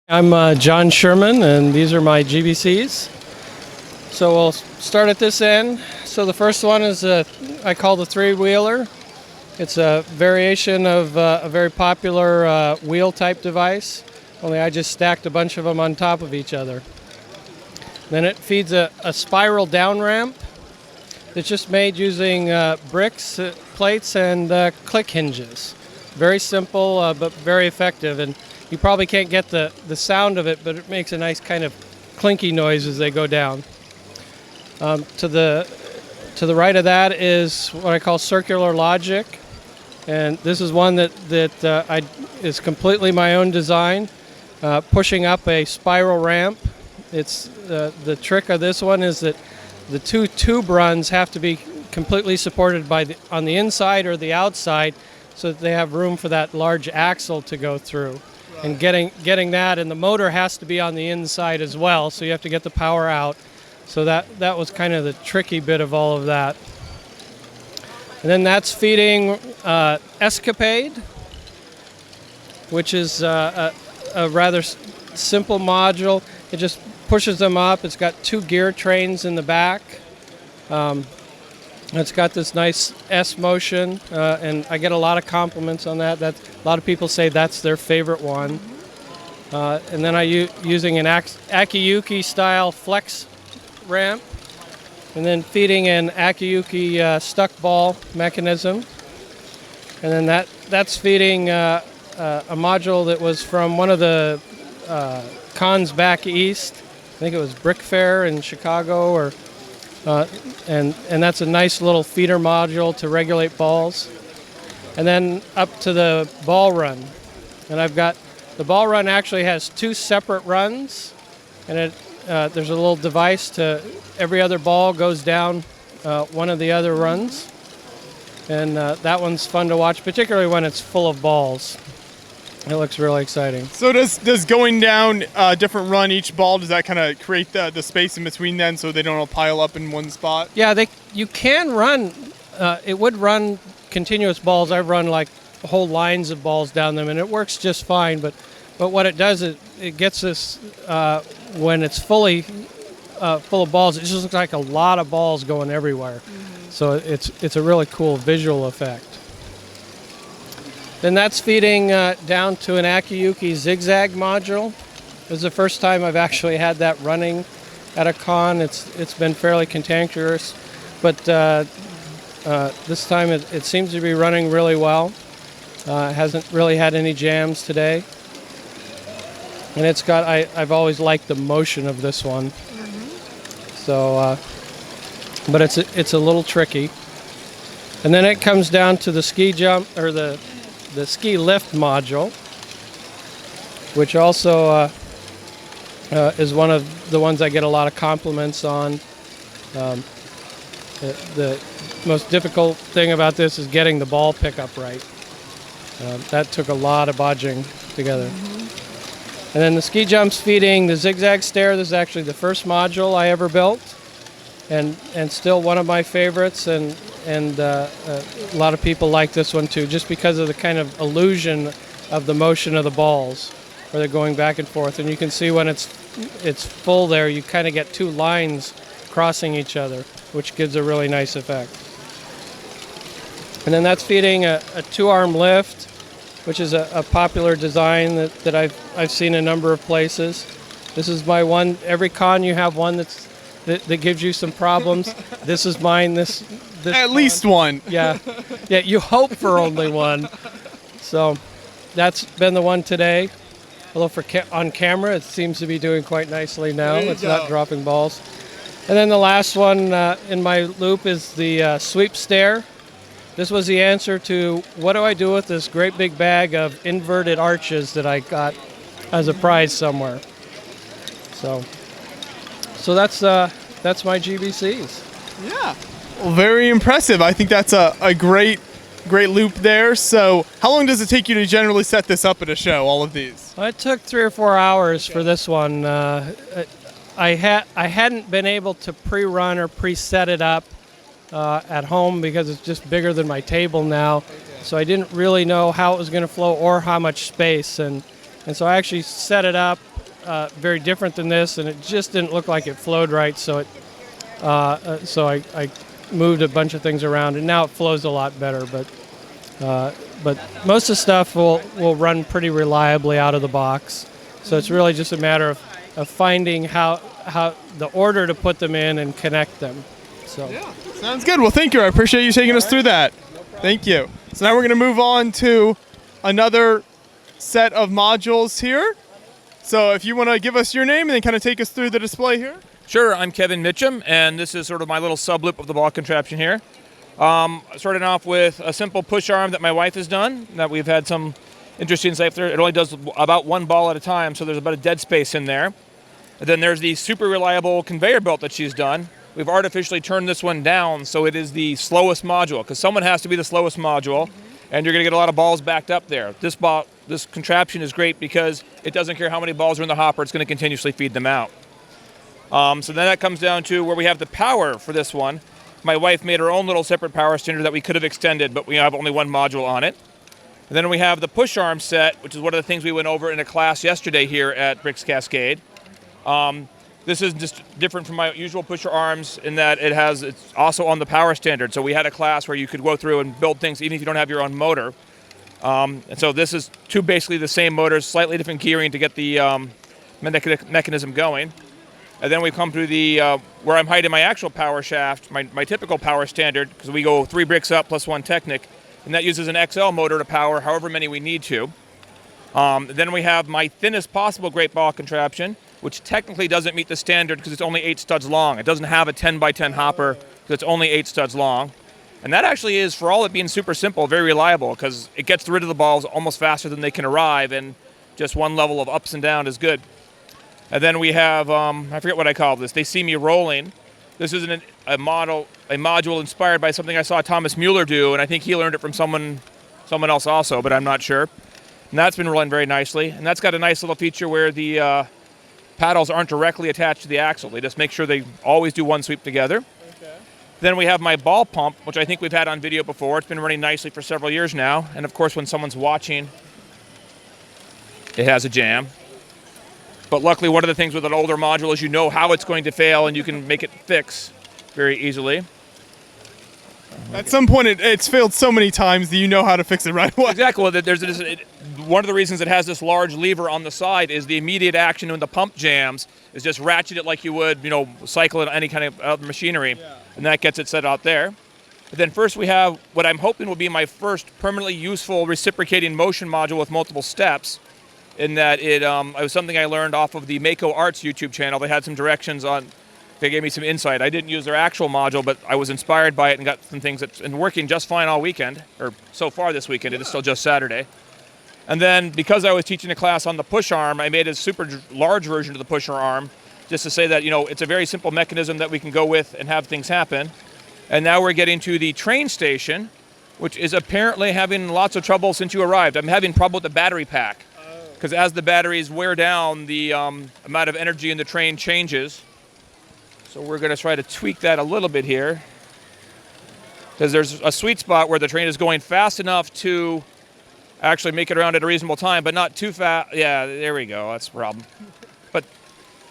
I'm John Sherman, and these are my GBCs. So we'll start at this end. So the first one is I call the three-wheeler. It's a variation of a very popular wheel-type device, only I just stacked a bunch of them on top of each other. Then it feeds a spiral down ramp that's just made using bricks, plates, and click hinges. Very simple, but very effective. And you probably can't get the sound of it, but it makes a nice kind of clinky noise as they go down. To the right of that is what I call circular logic. And this is one that is completely my own design, pushing up a spiral ramp. It's the trick of this one is that the two tube runs have to be completely supported on the inside or the outside, so that they have room for that large axle to go through. Right. And getting that, and the motor has to be on the inside as well, so you have to get the power out. So that was kind of the tricky bit of all of that. And then that's feeding Cascade, which is a rather simple module. It just pushes them up. It's got two gear trains in the back. It's got this nice S motion, and I get a lot of compliments on that. A lot of people say that's their favorite one. And then using an Akiyuki style flex ramp, and then feeding an Akiyuki stuck ball mechanism. And then that's feeding a module that was from one of the cons back east. I think it was Brick Fair in Chicago, and that's a nice little feeder module to regulate balls. And then up to the ball run. And the ball run actually has two separate runs, and there's a little device to every other ball goes down one of the other runs. And that one's fun to watch, particularly when it's full of balls. It looks really exciting. So does going down a different run each ball, does that kind of create the space in between then so they don't all pile up in one spot? Yeah, you can run, it would run continuous balls. I've run like whole lines of balls down them, and it works just fine. But what it does is it gets this, when it's fully full of balls, it just looks like a lot of balls going everywhere. Mm-hmm. So it's a really cool visual effect. Then that's feeding down to an Akiyuki zigzag module. This is the first time I've actually had that running at a con. It's been fairly cantankerous, but this time it seems to be running really well. It hasn't really had any jams today. And it's got, I've always liked the motion of this one. Mm-hmm. So, but it's a little tricky. And then it comes down to the ski jump, or the ski lift module, which also is one of the ones I get a lot of compliments on. The most difficult thing about this is getting the ball pickup right. That took a lot of bodging together. Mm-hmm. And then the ski jump's feeding the zigzag stair. This is actually the first module I ever built, and still one of my favorites. And a lot of people like this one too, just because of the kind of illusion of the motion of the balls, where they're going back and forth. And you can see when it's full there, you kind of get two lines crossing each other, which gives a really nice effect. And then that's feeding a two-arm lift, which is a popular design that I've seen a number of places. This is my one. Every con you have one that gives you some problems. This is mine. This at least one. Yeah. You hope for only one. So that's been the one today. Although on camera, it seems to be doing quite nicely now. It's not dropping balls. And then the last one in my loop is the sweep stair. This was the answer to what do I do with this great big bag of inverted arches that I got as a prize somewhere. So that's my GBCs. Yeah. Well, very impressive. I think that's a great loop there. So how long does it take you to generally set this up at a show, all of these? It took 3 or 4 hours for this one. I hadn't been able to pre-run or pre-set it up at home because it's just bigger than my table now. So I didn't really know how it was going to flow or how much space. And so I actually set it up very different than this, and it just didn't look like it flowed right. So I moved a bunch of things around, and now it flows a lot better. But most of the stuff will run pretty reliably out of the box. So it's really just a matter of finding how the order to put them in and connect them. So Yeah, sounds good. Well, thank you. I appreciate you taking us through that. Thank you. So now we're going to move on to another set of modules here. So if you want to give us your name and then kind of take us through the display here. Sure, I'm Kevin Mitcham, and this is sort of my little sub-loop of the ball contraption here. Starting off with a simple push arm that my wife has done, that we've had some interesting stuff there. It only does about one ball at a time, so there's about a dead space in there. And then there's the super reliable conveyor belt that she's done. We've artificially turned this one down, so it is the slowest module, because someone has to be the slowest module, and you're going to get a lot of balls backed up there. This contraption is great because it doesn't care how many balls are in the hopper, it's going to continuously feed them out. So then that comes down to where we have the power for this one. My wife made her own little separate power standard that we could have extended, but we have only one module on it. And then we have the push arm set, which is one of the things we went over in a class yesterday here at Bricks Cascade. This is just different from my usual pusher arms in that it's also on the power standard. So we had a class where you could go through and build things even if you don't have your own motor. And so this is two basically the same motors, slightly different gearing to get the mechanism going. And then we come to the where I'm hiding my actual power shaft, my typical power standard, because we go 3 bricks up plus 1 Technic, and that uses an XL motor to power however many we need to. Then we have my thinnest possible great ball contraption, which technically doesn't meet the standard because it's only 8 studs long. It doesn't have a 10 by 10 hopper because it's only 8 studs long. And that actually is, for all it being super simple, very reliable because it gets rid of the balls almost faster than they can arrive, and just one level of ups and down is good. And then we have, I forget what I call this. They see me rolling. This is a module inspired by something I saw Thomas Mueller do, and I think he learned it from someone else also, but I'm not sure. And that's been rolling very nicely. And that's got a nice little feature where the paddles aren't directly attached to the axle. They just make sure they always do one sweep together. Okay. Then we have my ball pump, which I think we've had on video before. It's been running nicely for several years now. And of course, when someone's watching, it has a jam. But luckily, one of the things with an older module is you know how it's going to fail, and you can make it fix very easily. At some point, it's failed so many times that you know how to fix it right away. Exactly. Well, one of the reasons it has this large lever on the side is the immediate action when the pump jams is just ratchet it like you would, cycle it on any kind of other machinery, and that gets it set out there. But then first we have what I'm hoping will be my first permanently useful reciprocating motion module with multiple steps. In that it was something I learned off of the Mako Arts YouTube channel. They had some directions on, they gave me some insight. I didn't use their actual module, but I was inspired by it and got some things that's been working just fine all weekend, or so far this weekend. It is still just Saturday. And then because I was teaching a class on the push arm, I made a super large version of the pusher arm, just to say that, it's a very simple mechanism that we can go with and have things happen. And now we're getting to the train station, which is apparently having lots of trouble since you arrived. I'm having trouble with the battery pack. Because as the batteries wear down, the amount of energy in the train changes. So we're going to try to tweak that a little bit here. Because there's a sweet spot where the train is going fast enough to actually make it around at a reasonable time, but not too fast. Yeah, there we go. That's the problem. But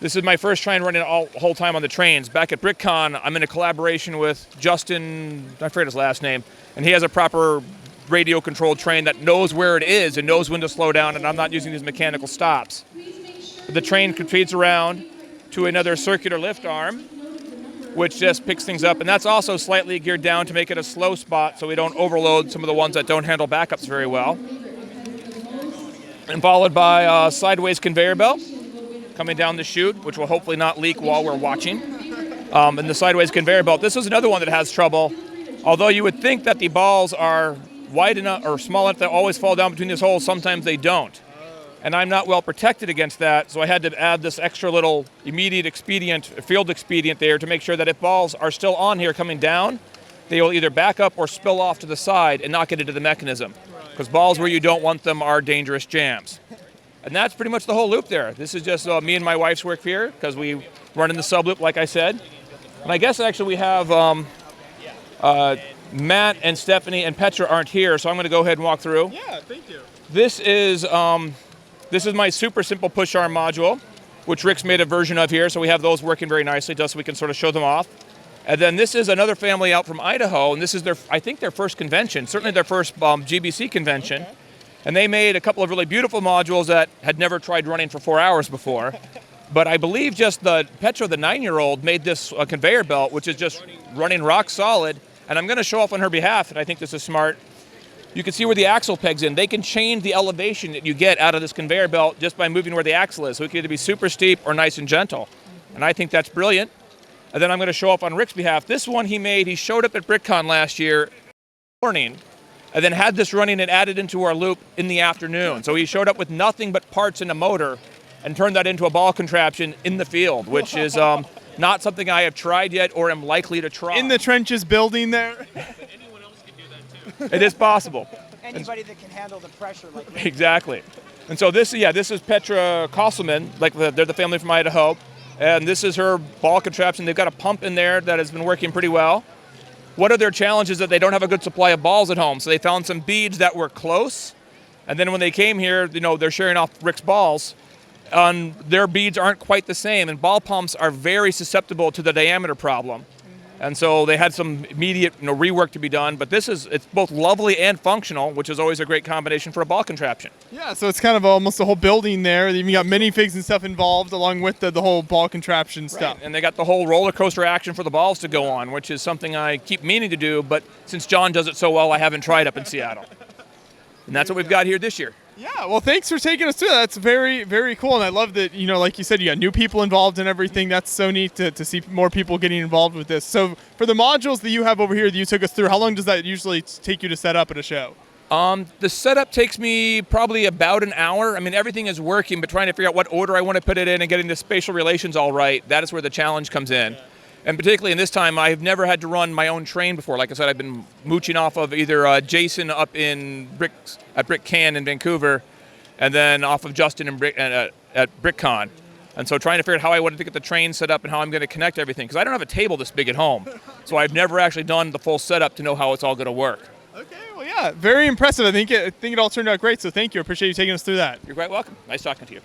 this is my first train running the whole time on the trains. Back at BrickCon, I'm in a collaboration with Justin, I forget his last name, and he has a proper radio-controlled train that knows where it is and knows when to slow down, and I'm not using these mechanical stops. The train feeds around to another circular lift arm, which just picks things up, and that's also slightly geared down to make it a slow spot so we don't overload some of the ones that don't handle backups very well. And followed by a sideways conveyor belt coming down the chute, which will hopefully not leak while we're watching. And the sideways conveyor belt, this is another one that has trouble. Although you would think that the balls are wide enough or small enough to always fall down between these holes, sometimes they don't. And I'm not well protected against that, so I had to add this extra little immediate expedient, field expedient there to make sure that if balls are still on here coming down, they will either back up or spill off to the side and not get into the mechanism. Because balls where you don't want them are dangerous jams. And that's pretty much the whole loop there. This is just me and my wife's work here, because we run in the sub loop, like I said. And I guess actually we have Matt and Stephanie and Petra aren't here, so I'm going to go ahead and walk through. Yeah, thank you. This is my super simple push arm module. which Rick's made a version of here. So we have those working very nicely just so we can sort of show them off. And then this is another family out from Idaho, and this is I think their first convention, certainly their first GBC convention. Okay. And they made a couple of really beautiful modules that had never tried running for 4 hours before. But I believe just Petra, the 9-year-old, made this conveyor belt, which is just running rock solid. And I'm going to show off on her behalf, and I think this is smart. You can see where the axle peg's in. They can change the elevation that you get out of this conveyor belt just by moving where the axle is. So it can either be super steep or nice and gentle. And I think that's brilliant. And then I'm going to show off on Rick's behalf. This one he made, he showed up at BrickCon last year morning, and then had this running and added into our loop in the afternoon. So he showed up with nothing but parts and a motor and turned that into a ball contraption in the field, which is not something I have tried yet or am likely to try. In the trenches building there? Anyone else can do that too. It is possible. Anybody that can handle the pressure like me. Exactly. And so this is Petra Councilman, they're the family from Idaho. And this is her ball contraption. They've got a pump in there that has been working pretty well. One of their challenges is that they don't have a good supply of balls at home. So they found some beads that were close. And then when they came here, they're sharing off Rick's balls. Their beads aren't quite the same. And ball pumps are very susceptible to the diameter problem. And so they had some immediate rework to be done. But it's both lovely and functional, which is always a great combination for a ball contraption. Yeah, so it's kind of almost a whole building there. You even got minifigs and stuff involved along with the whole ball contraption stuff. Right. And they got the whole roller coaster action for the balls to go on, which is something I keep meaning to do. But since John does it so well, I haven't tried up in Seattle. And that's what we've got here this year. Yeah, well, thanks for taking us through that. That's very, very cool. And I love that, like you said, you got new people involved in everything. That's so neat to see more people getting involved with this. So for the modules that you have over here that you took us through, how long does that usually take you to set up at a show? The setup takes me probably about an hour. I mean, everything is working, but trying to figure out what order I want to put it in and getting the spatial relations all right, that is where the challenge comes in. And particularly in this time, I've never had to run my own train before. Like I said, I've been mooching off of either Jason up at BrickCan in Vancouver, and then off of Justin at BrickCon. And so trying to figure out how I wanted to get the train set up and how I'm going to connect everything. Because I don't have a table this big at home. So I've never actually done the full setup to know how it's all going to work. Okay, well, yeah, very impressive. I think it all turned out great. So thank you. I appreciate you taking us through that. You're quite welcome. Nice talking to you.